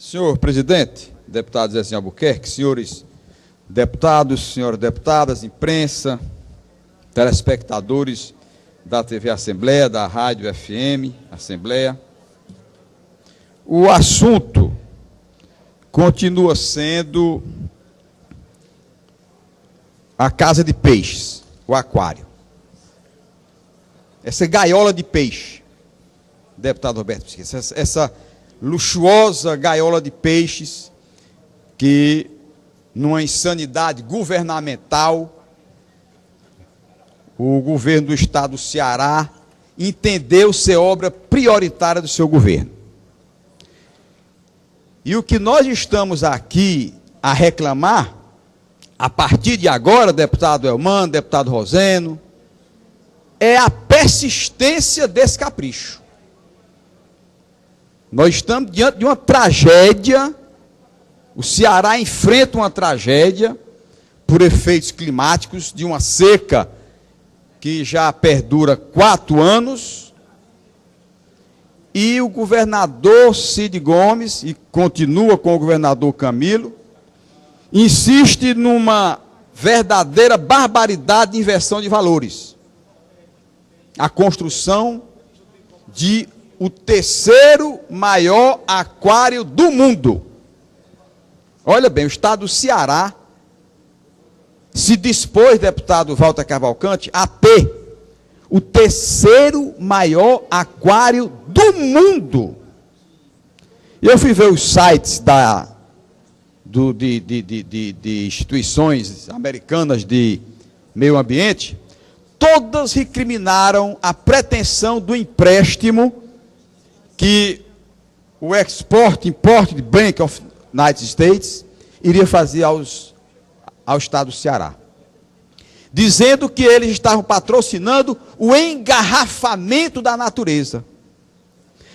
Senhor presidente, deputado Zezinho Albuquerque, senhores deputados, senhoras deputadas, imprensa, telespectadores da TV Assembleia, da Rádio FM Assembleia, o assunto continua sendo a casa de peixes, o aquário. Essa gaiola de peixe, deputado Roberto Mesquita, essa luxuosa gaiola de peixes que, numa insanidade governamental, o governo do estado do Ceará entendeu ser obra prioritária do seu governo. E o que nós estamos aqui a reclamar, a partir de agora, deputado Elmano, deputado Roseno, é a persistência desse capricho. Nós estamos diante de uma tragédia, o Ceará enfrenta uma tragédia por efeitos climáticos, de uma seca que já perdura 4 anos, e o governador Cid Gomes, e continua com o governador Camilo, insiste numa verdadeira barbaridade de inversão de valores. A construção de o terceiro maior aquário do mundo. Olha bem, o estado do Ceará se dispôs, deputado Walter Cavalcante, a ter o terceiro maior aquário do mundo. Eu fui ver os sites de instituições americanas de meio ambiente, todas recriminaram a pretensão do empréstimo que o Export-Import Bank of United States iria fazer ao estado do Ceará, dizendo que eles estavam patrocinando o engarrafamento da natureza.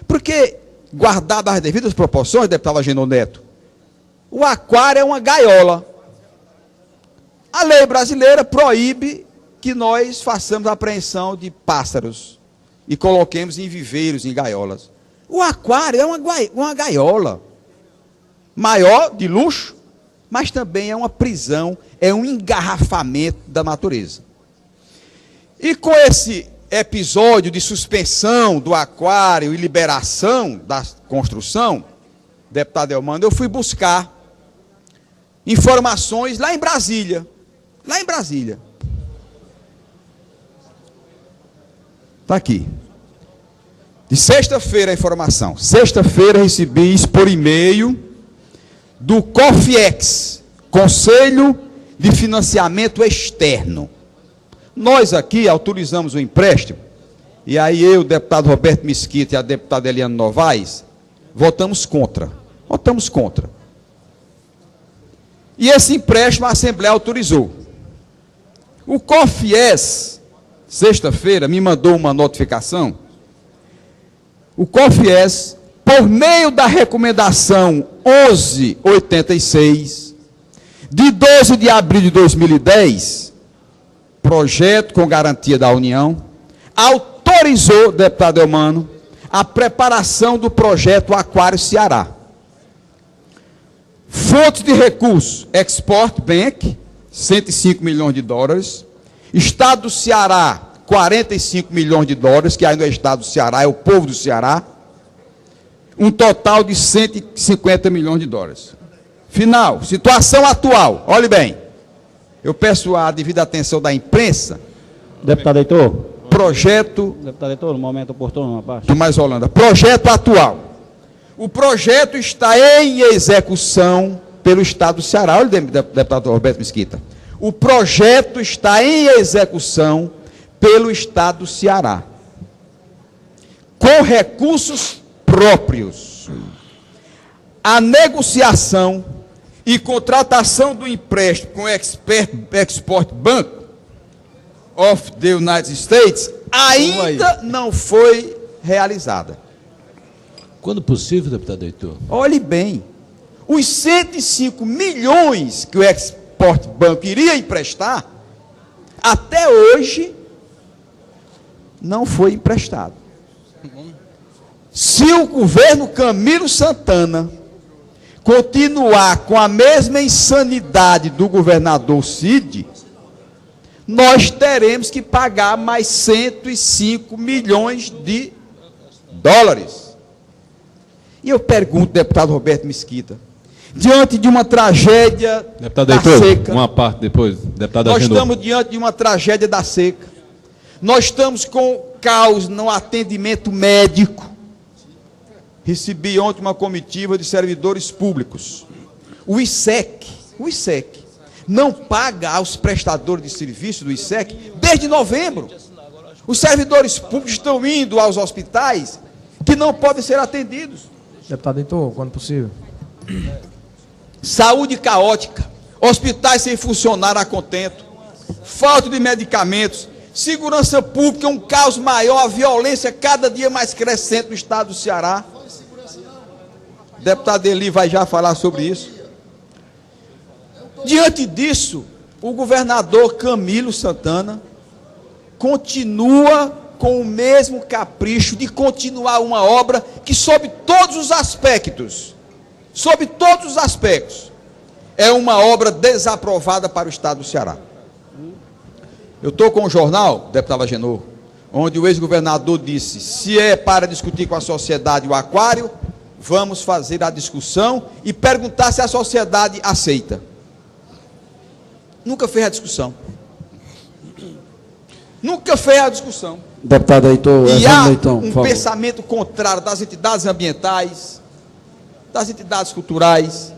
Porque, guardado as devidas proporções, deputado Agenor Neto, o aquário é uma gaiola. A lei brasileira proíbe que nós façamos a apreensão de pássaros e coloquemos em viveiros, em gaiolas. O aquário é uma gaiola, maior, de luxo, mas também é uma prisão, é um engarrafamento da natureza. E com esse episódio de suspensão do aquário e liberação da construção, deputado Elmano, eu fui buscar informações lá em Brasília. Lá em Brasília. Está aqui. De sexta-feira a informação. Sexta-feira recebi isso por e-mail do COFIEX, Conselho de Financiamento Externo. Nós aqui autorizamos o empréstimo, e aí eu, o deputado Roberto Mesquita e a deputada Eliane Novaes, votamos contra. Votamos contra. E esse empréstimo a Assembleia autorizou. O COFIES, sexta-feira, me mandou uma notificação. O COFIES, por meio da recomendação 1186, de 12 de abril de 2010, projeto com garantia da União, autorizou, deputado Elmano, a preparação do projeto Aquário Ceará. Fontes de recursos, Export Bank, 105 milhões de dólares, Estado do Ceará, 45 milhões de dólares, que aí não é Estado do Ceará, é o povo do Ceará, um total de 150 milhões de dólares. Final, situação atual, olhe bem, eu peço a devida atenção da imprensa. Deputado Heitor. Projeto... Deputado Heitor, no momento oportuno, uma parte. Tomás Holanda, projeto atual. O projeto está em execução pelo Estado do Ceará. Olha, deputado Roberto Mesquita. O projeto está em execução pelo Estado do Ceará, com recursos próprios. A negociação e contratação do empréstimo com o Export Bank of the United States ainda não foi realizada. Quando possível, deputado Heitor? Olhe bem, os 105 milhões que o Export Bank iria emprestar, até hoje, não foi emprestado. Se o governo Camilo Santana continuar com a mesma insanidade do governador Cid, nós teremos que pagar mais 105 milhões de dólares. E eu pergunto, deputado Roberto Mesquita, diante de uma tragédia Deputado da Heitor, seca, uma parte depois, deputado nós Agenor. estamos diante de uma tragédia da seca, nós estamos com caos no atendimento médico. Recebi ontem uma comitiva de servidores públicos. O ISEC não paga aos prestadores de serviço do ISEC desde novembro. Os servidores públicos estão indo aos hospitais que não podem ser atendidos. Deputado Heitor, quando possível. Saúde caótica, hospitais sem funcionar a contento, falta de medicamentos, segurança pública, um caos maior, a violência cada dia mais crescente no estado do Ceará. O deputado Eli vai já falar sobre isso. Diante disso, o governador Camilo Santana continua com o mesmo capricho de continuar uma obra que, sob todos os aspectos, é uma obra desaprovada para o estado do Ceará. Eu estou com um jornal, deputado Agenor, onde o ex-governador disse: se é para discutir com a sociedade o aquário, vamos fazer a discussão e perguntar se a sociedade aceita. Nunca fez a discussão. Deputado Heitor, E há Leitão, um pensamento contrário das entidades ambientais, das entidades culturais,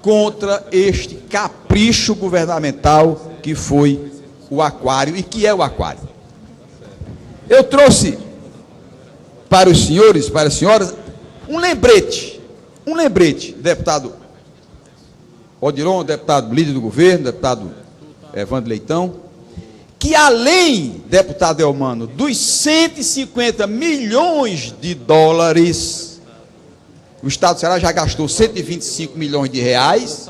contra este capricho governamental que foi o aquário e que é o aquário. Eu trouxe para os senhores, para as senhoras, um lembrete, deputado Odiron, deputado líder do governo, deputado Evandro Leitão, que além, deputado Elmano, dos 150 milhões de dólares, o estado do Ceará já gastou 125 milhões de reais,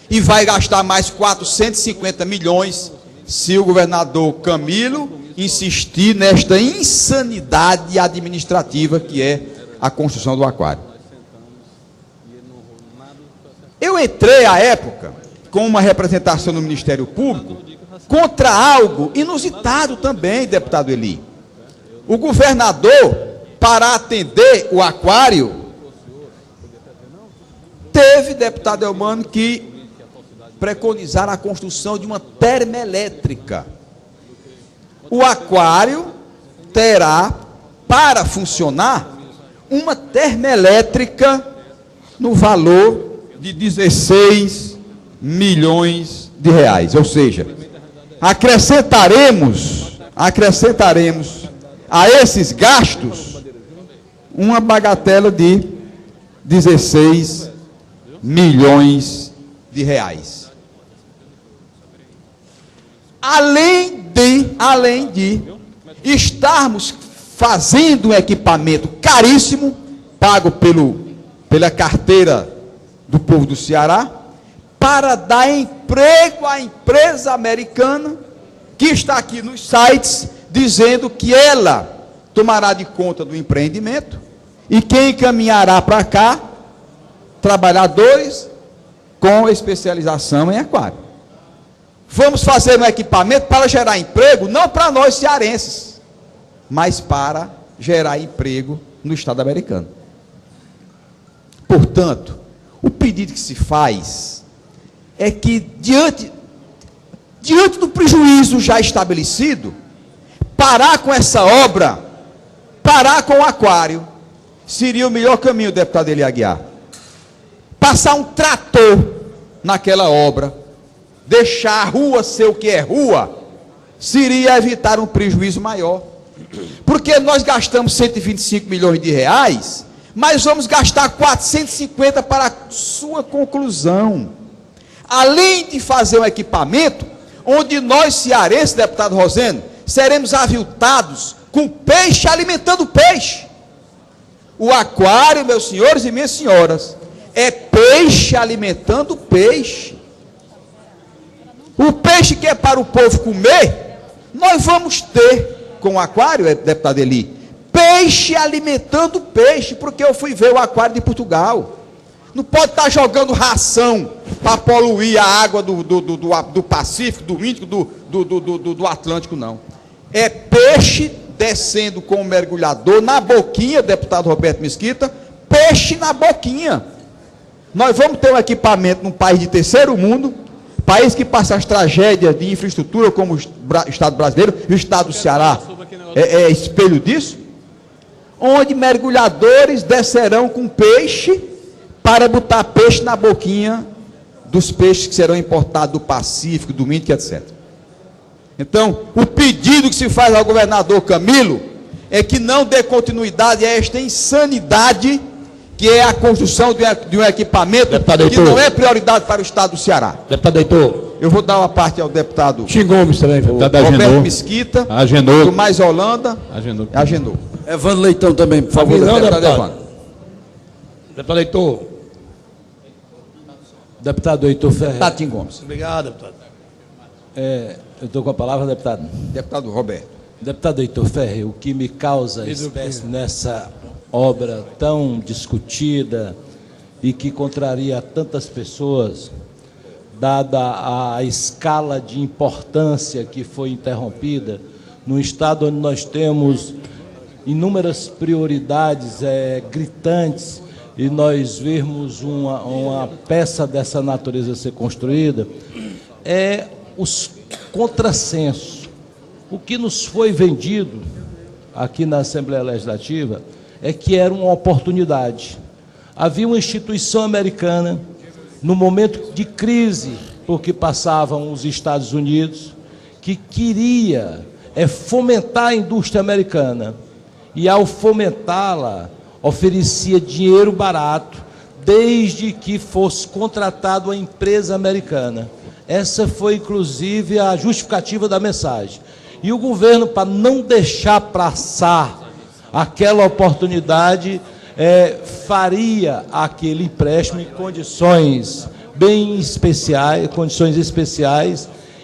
e vai gastar mais 450 milhões se o governador Camilo insistir nesta insanidade administrativa que é a construção do aquário. Eu entrei à época com uma representação no Ministério Público contra algo inusitado também, deputado Eli. O governador, para atender o aquário, teve, deputado Elmano, que preconizar a construção de uma termoelétrica. O aquário terá, para funcionar, uma termoelétrica no valor de 16 milhões de reais. Ou seja, acrescentaremos a esses gastos uma bagatela de 16 milhões de reais. Além de estarmos fazendo um equipamento caríssimo, pago pela carteira do povo do Ceará, para dar emprego à empresa americana, que está aqui nos sites, dizendo que ela tomará de conta do empreendimento, e quem encaminhará para cá, trabalhadores com especialização em aquário. Vamos fazer um equipamento para gerar emprego, não para nós cearenses, mas para gerar emprego no estado americano. Portanto, o pedido que se faz é que, diante do prejuízo já estabelecido, parar com essa obra, parar com o aquário, seria o melhor caminho, deputado Eli Aguiar. Passar um trator naquela obra, deixar a rua ser o que é rua, seria evitar um prejuízo maior. Porque nós gastamos 125 milhões de reais, mas vamos gastar 450 para a sua conclusão. Além de fazer um equipamento, onde nós cearenses, deputado Rosendo, seremos aviltados com peixe alimentando peixe. O aquário, meus senhores e minhas senhoras, é peixe alimentando peixe. O peixe que é para o povo comer, nós vamos ter com o aquário, deputado Eli, peixe alimentando peixe, porque eu fui ver o aquário de Portugal. Não pode estar jogando ração para poluir a água do Pacífico, do Índico, do Atlântico, não. É peixe descendo com o mergulhador na boquinha, deputado Roberto Mesquita, peixe na boquinha. Nós vamos ter um equipamento num país de terceiro mundo, país que passa as tragédias de infraestrutura, como o Estado brasileiro, e o Estado do Ceará é espelho disso, onde mergulhadores descerão com peixe para botar peixe na boquinha dos peixes que serão importados do Pacífico, do Índico, etc. Então, o pedido que se faz ao governador Camilo é que não dê continuidade a esta insanidade que é a construção de um equipamento que não é prioridade para o Estado do Ceará. Deputado Heitor. Eu vou dar uma parte ao deputado Tim Gomes também. Roberto Mesquita, Agendou. do Mais Holanda. Agendou. Evandro Leitão também, por favor. Não, deputado deputado. Evandro. Deputado Heitor. Deputado Heitor Ferreira. Deputado Tim Gomes. Obrigado, deputado. Eu estou com a palavra, deputado. Deputado Roberto. Deputado Heitor Ferreira, o que me causa espécie nessa obra tão discutida e que contraria tantas pessoas, dada a escala de importância que foi interrompida, num estado onde nós temos inúmeras prioridades gritantes, e nós vermos uma peça dessa natureza ser construída, é os contrassensos. O que nos foi vendido aqui na Assembleia Legislativa é que era uma oportunidade. Havia uma instituição americana, no momento de crise, porque passavam os Estados Unidos, que queria fomentar a indústria americana. E ao fomentá-la, oferecia dinheiro barato, desde que fosse contratado a empresa americana. Essa foi, inclusive, a justificativa da mensagem. E o governo, para não deixar passar aquela oportunidade, faria aquele empréstimo em condições bem especiais,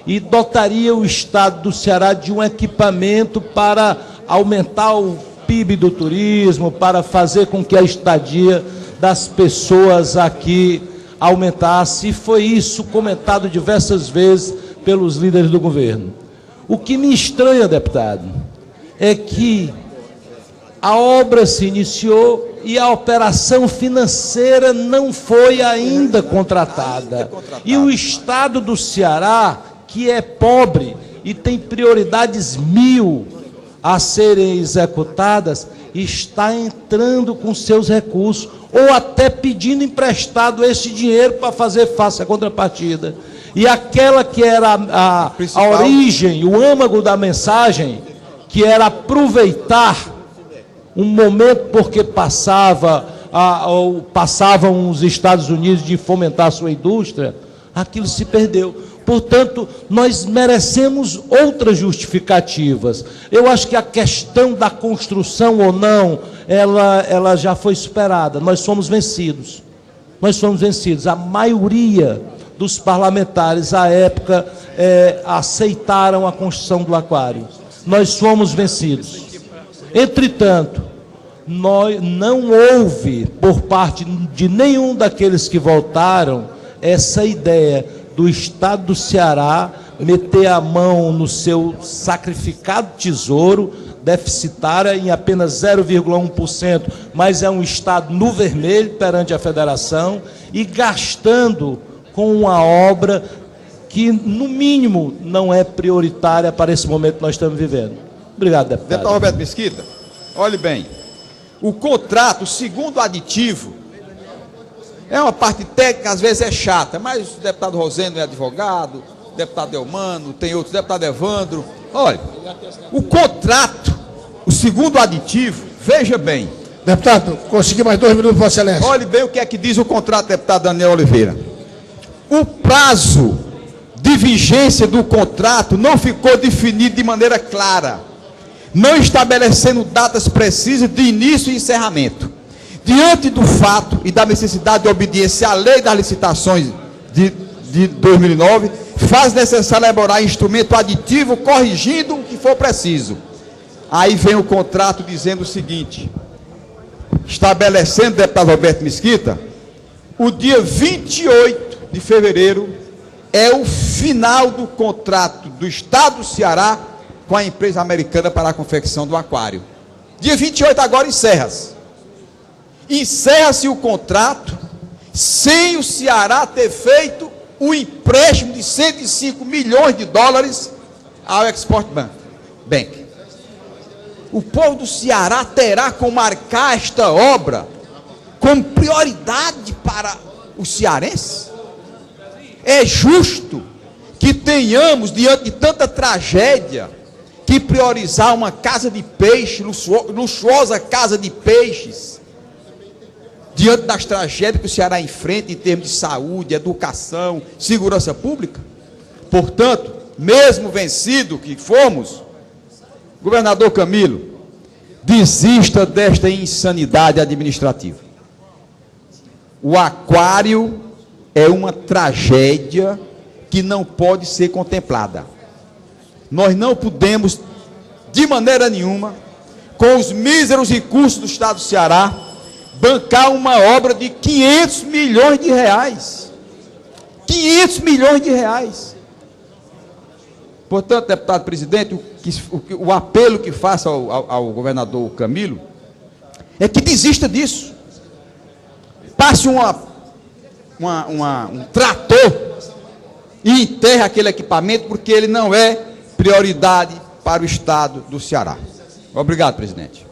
e dotaria o Estado do Ceará de um equipamento para aumentar o PIB do turismo, para fazer com que a estadia das pessoas aqui aumentasse, e foi isso comentado diversas vezes pelos líderes do governo. O que me estranha, deputado, é que a obra se iniciou e a operação financeira não foi ainda contratada. E o Estado do Ceará, que é pobre e tem prioridades 1000 a serem executadas, está entrando com seus recursos, ou até pedindo emprestado esse dinheiro para fazer face à contrapartida. E aquela que era a origem, o âmago da mensagem, que era aproveitar um momento porque passavam os Estados Unidos de fomentar a sua indústria, aquilo se perdeu. Portanto, nós merecemos outras justificativas. Eu acho que a questão da construção ou não, ela já foi superada. Nós somos vencidos. Nós somos vencidos. A maioria dos parlamentares, à época, aceitaram a construção do aquário. Nós somos vencidos. Entretanto, não houve, por parte de nenhum daqueles que votaram, essa ideia do Estado do Ceará meter a mão no seu sacrificado tesouro, deficitária em apenas 0,1%, mas é um Estado no vermelho perante a federação, e gastando com uma obra que, no mínimo, não é prioritária para esse momento que nós estamos vivendo. Obrigado, deputado. Deputado Roberto Mesquita, olhe bem, o contrato, o segundo aditivo, é uma parte técnica, às vezes é chata, mas o deputado Rosendo é advogado, o deputado Elmano, tem outros, o deputado Evandro. Olha, o contrato, o segundo aditivo, veja bem. Deputado, consegui mais 2 minutos, Vossa Excelência. Olhe bem o que é que diz o contrato, deputado Daniel Oliveira. O prazo de vigência do contrato não ficou definido de maneira clara, não estabelecendo datas precisas de início e encerramento. Diante do fato e da necessidade de obediência à lei das licitações de 2009, faz necessário elaborar instrumento aditivo corrigindo o que for preciso. Aí vem o contrato dizendo o seguinte, estabelecendo, deputado Roberto Mesquita, o dia 28 de fevereiro é o final do contrato do Estado do Ceará com a empresa americana para a confecção do aquário. Dia 28 agora encerra-se. Encerra-se o contrato sem o Ceará ter feito o empréstimo de 105 milhões de dólares ao Export Bank. O povo do Ceará terá como marcar esta obra como prioridade para os cearenses? É justo que tenhamos, diante de tanta tragédia, que priorizar uma casa de peixe, luxuosa casa de peixes, diante das tragédias que o Ceará enfrenta em termos de saúde, educação, segurança pública? Portanto, mesmo vencido que fomos, governador Camilo, desista desta insanidade administrativa. O aquário é uma tragédia que não pode ser contemplada. Nós não podemos, de maneira nenhuma, com os míseros recursos do Estado do Ceará, bancar uma obra de 500 milhões de reais. 500 milhões de reais. Portanto, deputado presidente, o apelo que faço ao governador Camilo é que desista disso. Passe um trator e enterre aquele equipamento, porque ele não é prioridade para o Estado do Ceará. Obrigado, presidente.